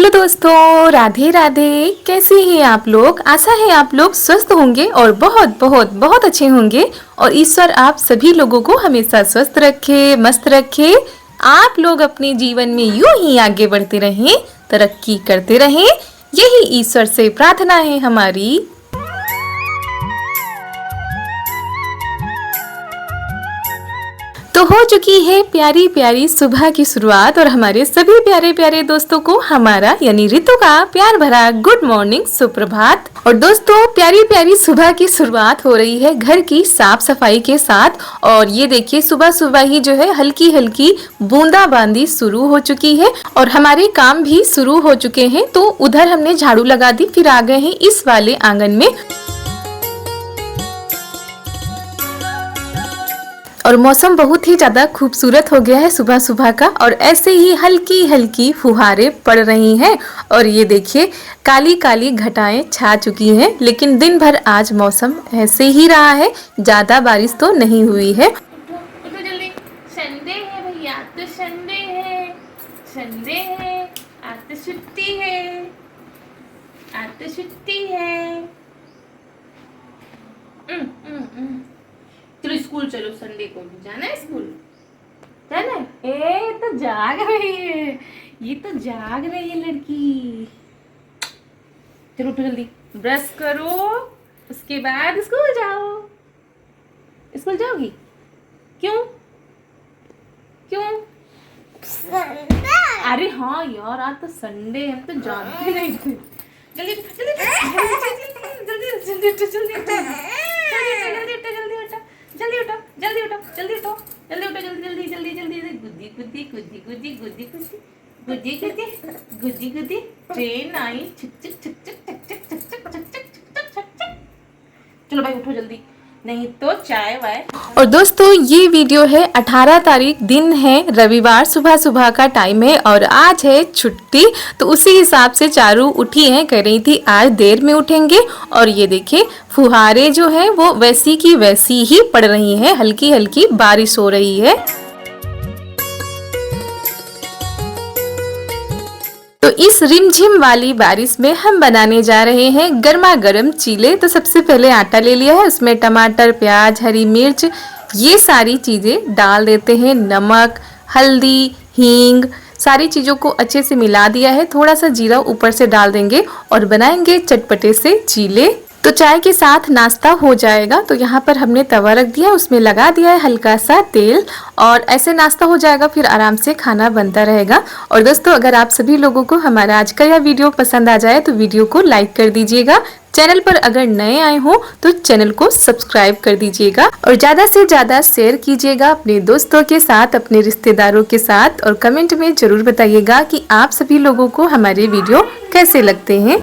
Hello दोस्तों, राधे राधे। कैसे हैं आप लोग? आशा है आप लोग स्वस्थ होंगे और बहुत बहुत बहुत अच्छे होंगे। और ईश्वर आप सभी लोगों को हमेशा स्वस्थ रखे, मस्त रखे। आप लोग अपने जीवन में यूं ही आगे बढ़ते रहें, तरक्की करते रहें, यही ईश्वर से प्रार्थना है हमारी। तो हो चुकी है प्यारी प्यारी सुबह की शुरुआत और हमारे सभी प्यारे प्यारे दोस्तों को हमारा यानी रितु का प्यार भरा गुड मॉर्निंग, सुप्रभात। और दोस्तों, प्यारी प्यारी सुबह की शुरुआत हो रही है घर की साफ सफाई के साथ। और ये देखिए, सुबह सुबह ही जो है हल्की हल्की बूंदाबांदी शुरू हो चुकी है और हमारे काम भी शुरू हो चुके हैं। तो उधर हमने झाड़ू लगा दी, फिर आ गए हैं इस वाले आंगन में। और मौसम बहुत ही ज्यादा खूबसूरत हो गया है सुबह सुबह का। और ऐसे ही हल्की हल्की फुहारें पड़ रही हैं। और ये देखिए, काली काली घटाएं छा चुकी हैं, लेकिन दिन भर आज मौसम ऐसे ही रहा है, ज्यादा बारिश तो नहीं हुई है। उठो जल्दी, संडे है भैया, तो संडे है, संडे है, आज तो छुट्टी है, आज तो छुट्टी है। चलो स्कूल चलो, संडे को भी जाना है स्कूल, जाना है। ए तो जाग रही है, ये तो जाग रही है लड़की। चलो उठो जल्दी, ब्रश करो, उसके बाद स्कूल जाओ। स्कूल जाओगी? क्यों क्यों? अरे हाँ यार, आज तो संडे, हम तो जानते नहीं थे। जल्दी जल्दी जल्दी जल्दी जल्दी जल्दी जल्दी उठो, जल्दी उठो, जल्दी उठो, जल्दी उठो, जल्दी जल्दी जल्दी जल्दी जल्दी। गुद्दी गुद्दी गुद्दी गुद्दी गुद्दी गुद्दी गुद्दी गुद्दी गुद्दी गुद्दी। ट्रेन आई, छिक छिक छिक छिक छिक छिक छिक छिक छिक छिक छिक छिक छिक। चलो भाई उठो जल्दी, नहीं तो चाय वाय। और दोस्तों, ये वीडियो है 18 तारीख, दिन है रविवार, सुबह सुबह का टाइम है और आज है छुट्टी। तो उसी हिसाब से चारू उठी हैं, कह रही थी आज देर में उठेंगे। और ये देखिए, फुहारे जो है वो वैसी की वैसी ही पड़ रही हैं, हल्की हल्की बारिश हो रही है। तो इस रिमझिम वाली बारिश में हम बनाने जा रहे हैं गर्मा गर्म चीले। तो सबसे पहले आटा ले लिया है, उसमें टमाटर, प्याज, हरी मिर्च, ये सारी चीजें डाल देते हैं। नमक, हल्दी, हींग, सारी चीजों को अच्छे से मिला दिया है। थोड़ा सा जीरा ऊपर से डाल देंगे और बनाएंगे चटपटे से चीले। तो चाय के साथ नाश्ता हो जाएगा। तो यहाँ पर हमने तवा रख दिया, उसमें लगा दिया है हल्का सा तेल और ऐसे नाश्ता हो जाएगा, फिर आराम से खाना बनता रहेगा। और दोस्तों, अगर आप सभी लोगों को हमारा आज का यह वीडियो पसंद आ जाए तो वीडियो को लाइक कर दीजिएगा। चैनल पर अगर नए आए हो तो चैनल को सब्सक्राइब कर दीजिएगा और ज्यादा से ज्यादा शेयर कीजिएगा अपने दोस्तों के साथ, अपने रिश्तेदारों के साथ। और कमेंट में जरूर बताइएगा कि आप सभी लोगों को हमारे वीडियो कैसे लगते हैं।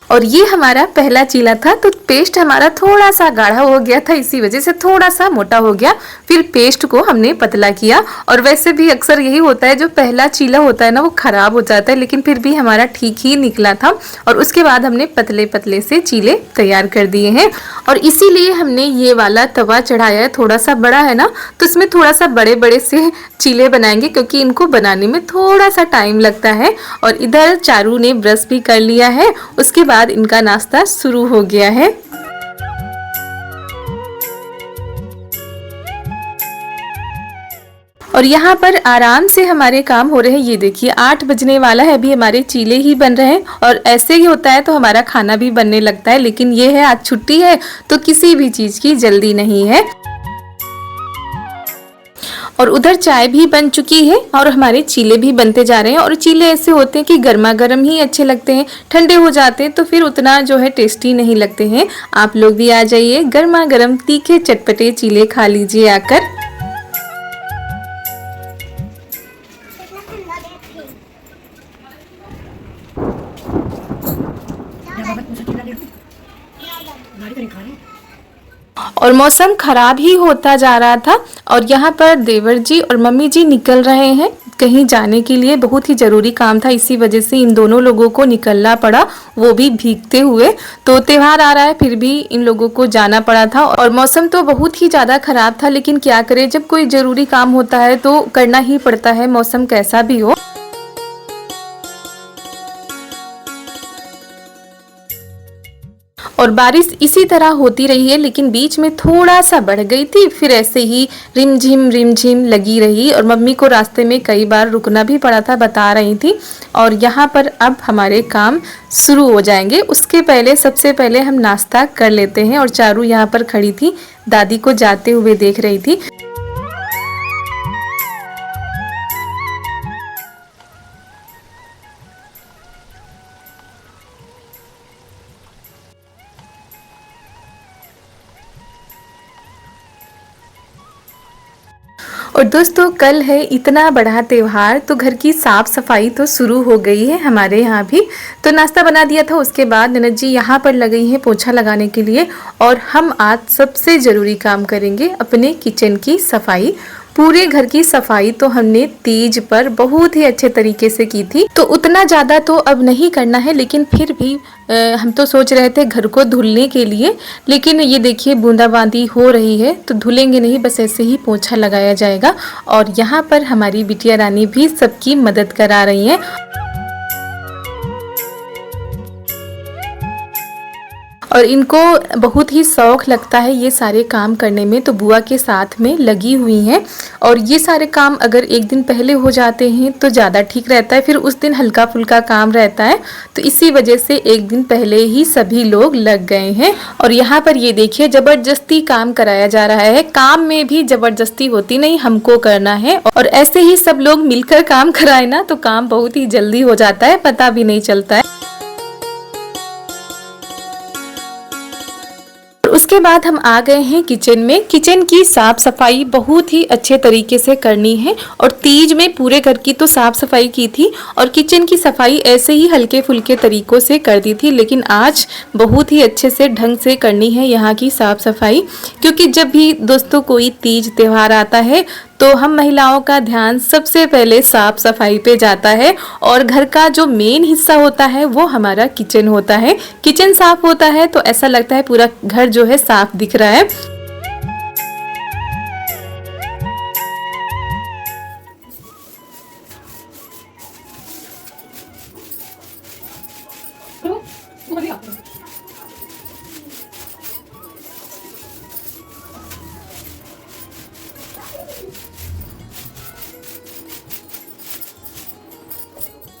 और ये हमारा पहला चीला था, तो पेस्ट हमारा थोड़ा सा गाढ़ा हो गया था, इसी वजह से थोड़ा सा मोटा हो गया। फिर पेस्ट को हमने पतला किया। और वैसे भी अक्सर यही होता है, जो पहला चीला होता है ना वो खराब हो जाता है, लेकिन फिर भी हमारा ठीक ही निकला था। और उसके बाद हमने पतले पतले से चीले तैयार कर दिए हैं। और इसीलिए हमने ये वाला तवा चढ़ाया है, थोड़ा सा बड़ा है ना, तो इसमें थोड़ा सा बड़े बड़े से चीले बनाएंगे, क्योंकि इनको बनाने में थोड़ा सा टाइम लगता है। और इधर चारू ने ब्रश भी कर लिया है, उसके बाद इनका नाश्ता शुरू हो गया है। और यहाँ पर आराम से हमारे काम हो रहे हैं। ये देखिए, 8 बजने वाला है, अभी हमारे चीले ही बन रहे हैं। और ऐसे ही होता है तो हमारा खाना भी बनने लगता है, लेकिन ये है आज छुट्टी है तो किसी भी चीज की जल्दी नहीं है। और उधर चाय भी बन चुकी है और हमारे चीले भी बनते जा रहे हैं। और चीले ऐसे होते हैं कि गर्मा गर्म ही अच्छे लगते हैं, ठंडे हो जाते हैं तो फिर उतना जो है टेस्टी नहीं लगते हैं। आप लोग भी आ जाइए, गर्मा गर्म तीखे चटपटे चीले खा लीजिए आकर। और मौसम खराब ही होता जा रहा था और यहाँ पर देवर जी और मम्मी जी निकल रहे हैं कहीं जाने के लिए, बहुत ही ज़रूरी काम था, इसी वजह से इन दोनों लोगों को निकलना पड़ा, वो भी भीगते हुए। तो त्यौहार आ रहा है फिर भी इन लोगों को जाना पड़ा था और मौसम तो बहुत ही ज़्यादा ख़राब था, लेकिन क्या करें, जब कोई ज़रूरी काम होता है तो करना ही पड़ता है, मौसम कैसा भी हो। और बारिश इसी तरह होती रही है, लेकिन बीच में थोड़ा सा बढ़ गई थी, फिर ऐसे ही रिमझिम लगी रही और मम्मी को रास्ते में कई बार रुकना भी पड़ा था, बता रही थी। और यहाँ पर अब हमारे काम शुरू हो जाएंगे, उसके पहले सबसे पहले हम नाश्ता कर लेते हैं। और चारू यहाँ पर खड़ी थी, दादी को जाते हुए देख रही थी। और दोस्तों कल है इतना बड़ा त्यौहार, तो घर की साफ सफाई तो शुरू हो गई है हमारे यहाँ भी। तो नाश्ता बना दिया था, उसके बाद ननद जी यहाँ पर लग गई हैं पोछा लगाने के लिए। और हम आज सबसे ज़रूरी काम करेंगे, अपने किचन की सफाई। पूरे घर की सफाई तो हमने तीज पर बहुत ही अच्छे तरीके से की थी, तो उतना ज़्यादा तो अब नहीं करना है, लेकिन फिर भी हम तो सोच रहे थे घर को धुलने के लिए, लेकिन ये देखिए बूंदाबांदी हो रही है तो धुलेंगे नहीं, बस ऐसे ही पोछा लगाया जाएगा। और यहाँ पर हमारी बिटिया रानी भी सबकी मदद करा रही हैं। और इनको बहुत ही शौक लगता है ये सारे काम करने में, तो बुआ के साथ में लगी हुई हैं। और ये सारे काम अगर एक दिन पहले हो जाते हैं तो ज़्यादा ठीक रहता है, फिर उस दिन हल्का फुल्का काम रहता है, तो इसी वजह से एक दिन पहले ही सभी लोग लग गए हैं। और यहाँ पर ये देखिए ज़बरदस्ती काम कराया जा रहा है, काम में भी ज़बरदस्ती होती नहीं, हमको करना है। और ऐसे ही सब लोग मिलकर काम कराए ना तो काम बहुत ही जल्दी हो जाता है, पता भी नहीं चलता है। उसके बाद हम आ गए हैं किचन में। किचन की साफ सफाई बहुत ही अच्छे तरीके से करनी है, और तीज में पूरे घर की तो साफ सफाई की थी और किचन की सफाई ऐसे ही हल्के फुल्के तरीकों से कर दी थी, लेकिन आज बहुत ही अच्छे से ढंग से करनी है यहाँ की साफ सफाई। क्योंकि जब भी दोस्तों कोई तीज त्यौहार आता है तो हम महिलाओं का ध्यान सबसे पहले साफ सफाई पे जाता है, और घर का जो मेन हिस्सा होता है वो हमारा किचन होता है। किचन साफ होता है तो ऐसा लगता है पूरा घर जो है साफ दिख रहा है।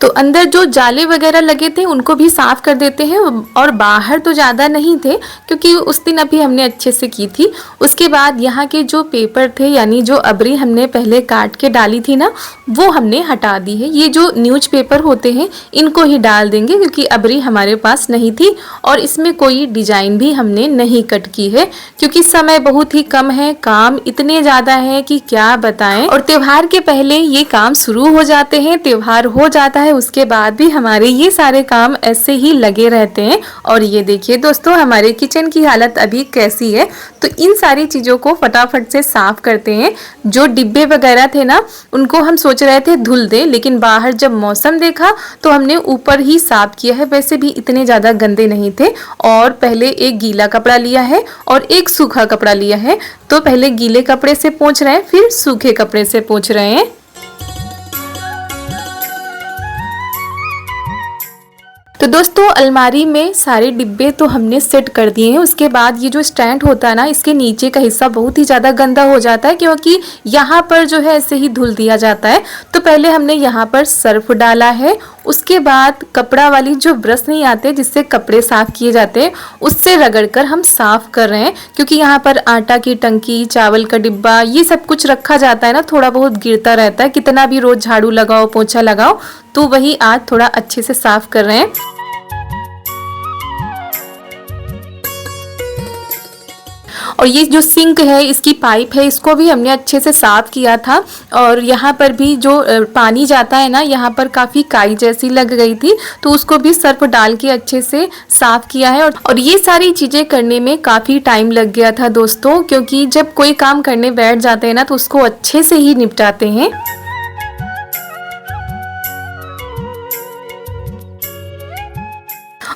तो अंदर जो जाले वगैरह लगे थे उनको भी साफ कर देते हैं, और बाहर तो ज़्यादा नहीं थे क्योंकि उस दिन अभी हमने अच्छे से की थी। उसके बाद यहाँ के जो पेपर थे, यानी जो अबरी हमने पहले काट के डाली थी ना, वो हमने हटा दी है। ये जो न्यूज़ पेपर होते हैं इनको ही डाल देंगे, क्योंकि अबरी हमारे पास नहीं थी और इसमें कोई डिजाइन भी हमने नहीं कट की है, क्योंकि समय बहुत ही कम है, काम इतने ज़्यादा है कि क्या बताएं। और त्योहार के पहले ये काम शुरू हो जाते हैं, त्योहार हो जाता है उसके बाद भी हमारे ये सारे काम ऐसे ही लगे रहते हैं। और ये देखिए दोस्तों हमारे किचन की हालत अभी कैसी है। तो इन सारी चीज़ों को फटाफट से साफ करते हैं। जो डिब्बे वगैरह थे ना उनको हम सोच रहे थे धुल दें, लेकिन बाहर जब मौसम देखा तो हमने ऊपर ही साफ किया है। वैसे भी इतने ज़्यादा गंदे नहीं थे। और पहले एक गीला कपड़ा लिया है और एक सूखा कपड़ा लिया है, तो पहले गीले कपड़े से पोंछ रहे हैं, फिर सूखे कपड़े से पोंछ रहे हैं। तो दोस्तों अलमारी में सारे डिब्बे तो हमने सेट कर दिए हैं। उसके बाद ये जो स्टैंड होता है ना, इसके नीचे का हिस्सा बहुत ही ज़्यादा गंदा हो जाता है, क्योंकि यहाँ पर जो है ऐसे ही धुल दिया जाता है। तो पहले हमने यहाँ पर सर्फ डाला है, उसके बाद कपड़ा वाली जो ब्रश नहीं आते जिससे कपड़े साफ किए जाते हैं उससे रगड़कर हम साफ कर रहे हैं, क्योंकि यहाँ पर आटा की टंकी, चावल का डिब्बा, ये सब कुछ रखा जाता है ना, थोड़ा बहुत गिरता रहता है। कितना भी रोज झाड़ू लगाओ, पोछा लगाओ, तो वही आज थोड़ा अच्छे से साफ कर रहे हैं। और ये जो सिंक है, इसकी पाइप है, इसको भी हमने अच्छे से साफ किया था। और यहाँ पर भी जो पानी जाता है ना, यहाँ पर काफ़ी काई जैसी लग गई थी, तो उसको भी सर्फ डाल के अच्छे से साफ किया है। और ये सारी चीज़ें करने में काफ़ी टाइम लग गया था दोस्तों, क्योंकि जब कोई काम करने बैठ जाते हैं ना तो उसको अच्छे से ही निपटाते हैं।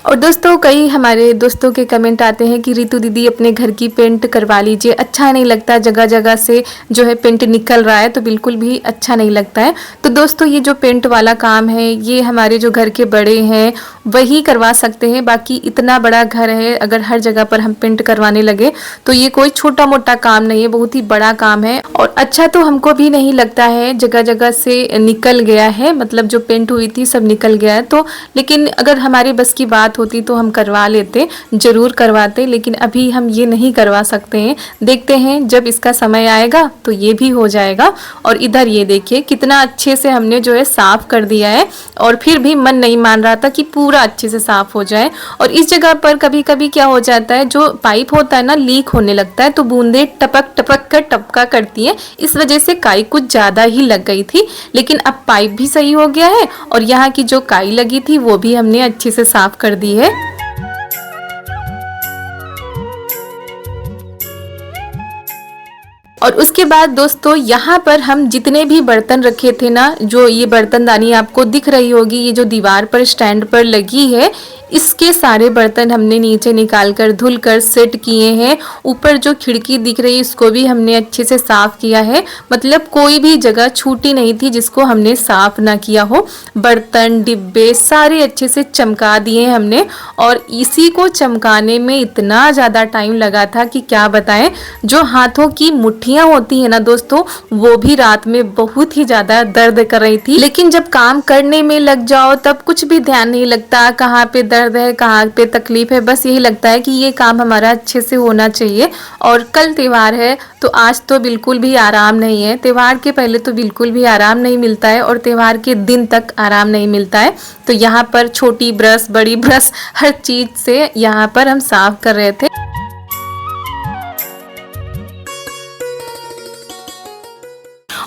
और दोस्तों कई हमारे दोस्तों के कमेंट आते हैं कि रितु दीदी अपने घर की पेंट करवा लीजिए, अच्छा नहीं लगता, जगह जगह से जो है पेंट निकल रहा है तो बिल्कुल भी अच्छा नहीं लगता है। तो दोस्तों ये जो पेंट वाला काम है ये हमारे जो घर के बड़े हैं वही करवा सकते हैं। बाकी इतना बड़ा घर है, अगर हर जगह पर हम पेंट करवाने लगे तो ये कोई छोटा मोटा काम नहीं है, बहुत ही बड़ा काम है। और अच्छा तो हमको भी नहीं लगता है, जगह जगह से निकल गया है, मतलब जो पेंट हुई थी सब निकल गया है। तो लेकिन अगर हमारे बस की बात होती तो हम करवा लेते, जरूर करवाते, लेकिन अभी हम ये नहीं करवा सकते हैं। देखते हैं जब इसका समय आएगा तो ये भी हो जाएगा। और इधर ये देखिए कितना अच्छे से हमने जो है साफ कर दिया है, और फिर भी मन नहीं मान रहा था कि पूरा अच्छे से साफ हो जाए। और इस जगह पर कभी कभी क्या हो जाता है, जो पाइप होता है ना लीक होने लगता है, तो बूंदे टपक टपक कर टपका करती है, इस वजह से काई कुछ ज्यादा ही लग गई थी। लेकिन अब पाइप भी सही हो गया है और यहाँ की जो काई लगी थी वो भी हमने अच्छे से साफ कर दी है। और उसके बाद दोस्तों यहाँ पर हम जितने भी बर्तन रखे थे ना, जो ये बर्तनदानी आपको दिख रही होगी, ये जो दीवार पर स्टैंड पर लगी है, इसके सारे बर्तन हमने नीचे निकाल कर धुल कर सेट किए हैं। ऊपर जो खिड़की दिख रही है इसको भी हमने अच्छे से साफ किया है, मतलब कोई भी जगह छूटी नहीं थी जिसको हमने साफ ना किया हो। बर्तन डिब्बे सारे अच्छे से चमका दिए हमने, और इसी को चमकाने में इतना ज़्यादा टाइम लगा था कि क्या बताएं। जो हाथों की मुट्ठियाँ होती है ना दोस्तों, वो भी रात में बहुत ही ज़्यादा दर्द कर रही थी। लेकिन जब काम करने में लग जाओ तब कुछ भी ध्यान नहीं लगता, कहाँ पे दर्द है कहाँ पे तकलीफ है, बस यही लगता है कि ये काम हमारा अच्छे से होना चाहिए। और कल त्योहार है तो आज तो बिल्कुल भी आराम नहीं है, त्योहार के पहले तो बिल्कुल भी आराम नहीं मिलता है और त्योहार के दिन तक आराम नहीं मिलता है। तो यहाँ पर छोटी ब्रश बड़ी ब्रश हर चीज से यहाँ पर हम साफ कर रहे थे।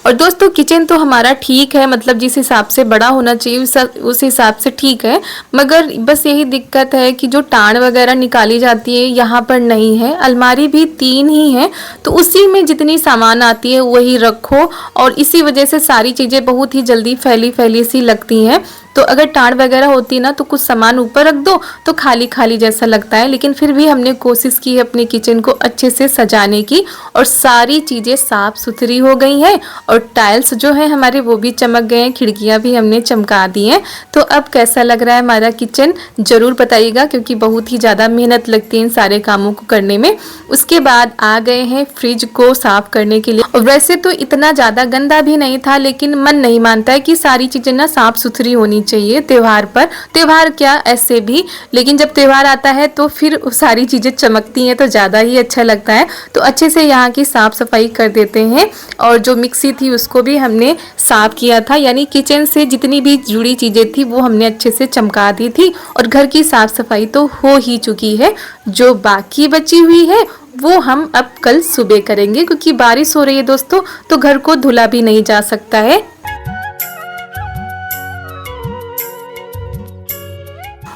और दोस्तों किचन तो हमारा ठीक है, मतलब जिस हिसाब से बड़ा होना चाहिए उस हिसाब से ठीक है, मगर बस यही दिक्कत है कि जो टाण वगैरह निकाली जाती है यहाँ पर नहीं है। अलमारी भी 3 ही है, तो उसी में जितनी सामान आती है वही रखो, और इसी वजह से सारी चीज़ें बहुत ही जल्दी फैली फैली सी लगती हैं। तो अगर टाण वगैरह होती ना तो कुछ सामान ऊपर रख दो तो खाली खाली जैसा लगता है। लेकिन फिर भी हमने कोशिश की है अपने किचन को अच्छे से सजाने की, और सारी चीज़ें साफ सुथरी हो गई हैं, और टाइल्स जो है हमारे वो भी चमक गए हैं, खिड़कियाँ भी हमने चमका दी हैं। तो अब कैसा लग रहा है हमारा किचन ज़रूर बताइएगा, क्योंकि बहुत ही ज़्यादा मेहनत लगती है इन सारे कामों को करने में। उसके बाद आ गए हैं फ्रिज को साफ करने के लिए, और वैसे तो इतना ज़्यादा गंदा भी नहीं था, लेकिन मन नहीं मानता है कि सारी चीज़ें ना साफ सुथरी होनी चाहिए त्योहार पर। त्योहार क्या ऐसे भी, लेकिन जब त्योहार आता है तो फिर सारी चीजें चमकती हैं तो ज्यादा ही अच्छा लगता है। तो अच्छे से यहाँ की साफ सफाई कर देते हैं, और जो मिक्सी थी उसको भी हमने साफ किया था, यानी किचन से जितनी भी जुड़ी चीजें थी वो हमने अच्छे से चमका दी थी। और घर की साफ सफाई तो हो ही चुकी है, जो बाकी बची हुई है वो हम अब कल सुबह करेंगे, क्योंकि बारिश हो रही है दोस्तों, तो घर को धुला भी नहीं जा सकता है।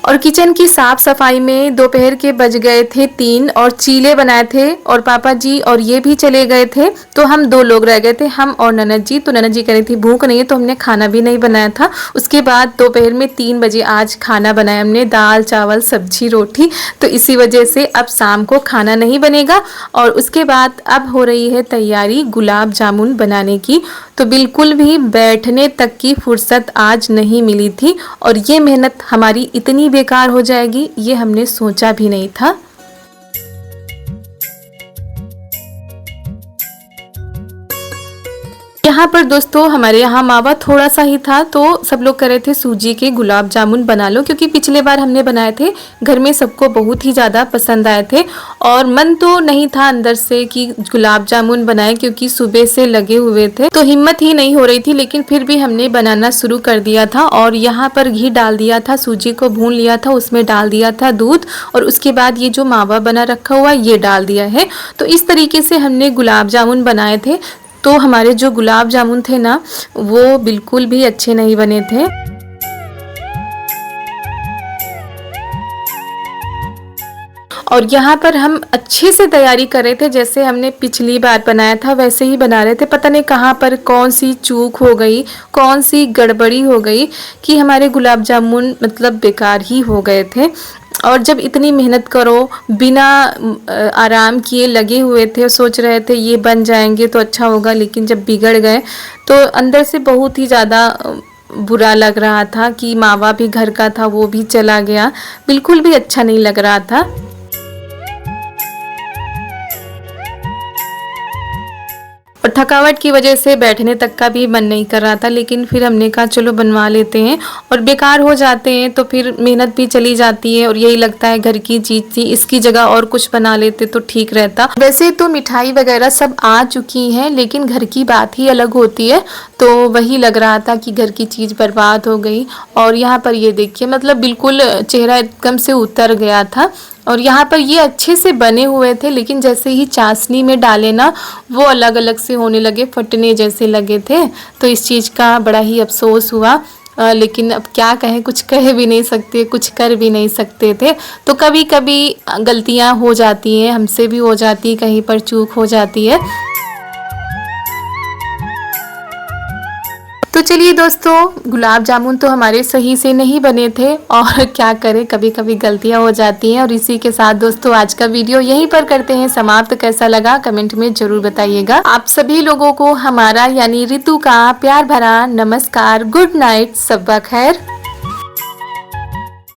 और किचन की साफ सफाई में दोपहर के बज गए थे 3, और चीले बनाए थे, और पापा जी और ये भी चले गए थे, तो हम 2 लोग रह गए थे, हम और ननद जी। तो ननद जी कह रही थी भूख नहीं है, तो हमने खाना भी नहीं बनाया था। उसके बाद दोपहर में 3 बजे आज खाना बनाया हमने, दाल चावल सब्जी रोटी। तो इसी वजह से अब शाम को खाना नहीं बनेगा। और उसके बाद अब हो रही है तैयारी गुलाब जामुन बनाने की। तो बिल्कुल भी बैठने तक की फुर्सत आज नहीं मिली थी, और ये मेहनत हमारी इतनी बेकार हो जाएगी ये हमने सोचा भी नहीं था। यहाँ पर दोस्तों हमारे यहाँ मावा थोड़ा सा ही था, तो सब लोग कह रहे थे सूजी के गुलाब जामुन बना लो, क्योंकि पिछले बार हमने बनाए थे, घर में सबको बहुत ही ज़्यादा पसंद आए थे। और मन तो नहीं था अंदर से कि गुलाब जामुन बनाए, क्योंकि सुबह से लगे हुए थे तो हिम्मत ही नहीं हो रही थी, लेकिन फिर भी हमने बनाना शुरू कर दिया था। और यहाँ पर घी डाल दिया था, सूजी को भून लिया था, उसमें डाल दिया था दूध, और उसके बाद ये जो मावा बना रखा हुआ ये डाल दिया है। तो इस तरीके से हमने गुलाब जामुन बनाए थे। तो हमारे जो गुलाब जामुन थे ना वो बिल्कुल भी अच्छे नहीं बने थे। और यहाँ पर हम अच्छे से तैयारी कर रहे थे, जैसे हमने पिछली बार बनाया था वैसे ही बना रहे थे। पता नहीं कहाँ पर कौन सी चूक हो गई, कौन सी गड़बड़ी हो गई कि हमारे गुलाब जामुन मतलब बेकार ही हो गए थे। और जब इतनी मेहनत करो बिना आराम किए लगे हुए थे, सोच रहे थे ये बन जाएंगे तो अच्छा होगा, लेकिन जब बिगड़ गए तो अंदर से बहुत ही ज़्यादा बुरा लग रहा था कि मावा भी घर का था वो भी चला गया, बिल्कुल भी अच्छा नहीं लग रहा था। और थकावट की वजह से बैठने तक का भी मन नहीं कर रहा था, लेकिन फिर हमने कहा चलो बनवा लेते हैं। और बेकार हो जाते हैं तो फिर मेहनत भी चली जाती है और यही लगता है घर की चीज़ थी, इसकी जगह और कुछ बना लेते तो ठीक रहता। वैसे तो मिठाई वगैरह सब आ चुकी हैं, लेकिन घर की बात ही अलग होती है, तो वही लग रहा था कि घर की चीज़ बर्बाद हो गई। और यहाँ पर ये देखिए, मतलब बिल्कुल चेहरा एकदम से उतर गया था। और यहाँ पर ये अच्छे से बने हुए थे, लेकिन जैसे ही चाशनी में डाले ना, वो अलग अलग से होने लगे, फटने जैसे लगे थे। तो इस चीज़ का बड़ा ही अफसोस हुआ। लेकिन अब क्या कहें, कुछ कह भी नहीं सकते, कुछ कर भी नहीं सकते थे। तो कभी कभी गलतियाँ हो जाती हैं, हमसे भी हो जाती है, कहीं पर चूक हो जाती है। तो चलिए दोस्तों, गुलाब जामुन तो हमारे सही से नहीं बने थे, और क्या करें, कभी कभी गलतियां हो जाती हैं। और इसी के साथ दोस्तों आज का वीडियो यहीं पर करते हैं समाप्त। कैसा लगा कमेंट में जरूर बताइएगा। आप सभी लोगों को हमारा यानी रितु का प्यार भरा नमस्कार, गुड नाइट, सब्बा खैर।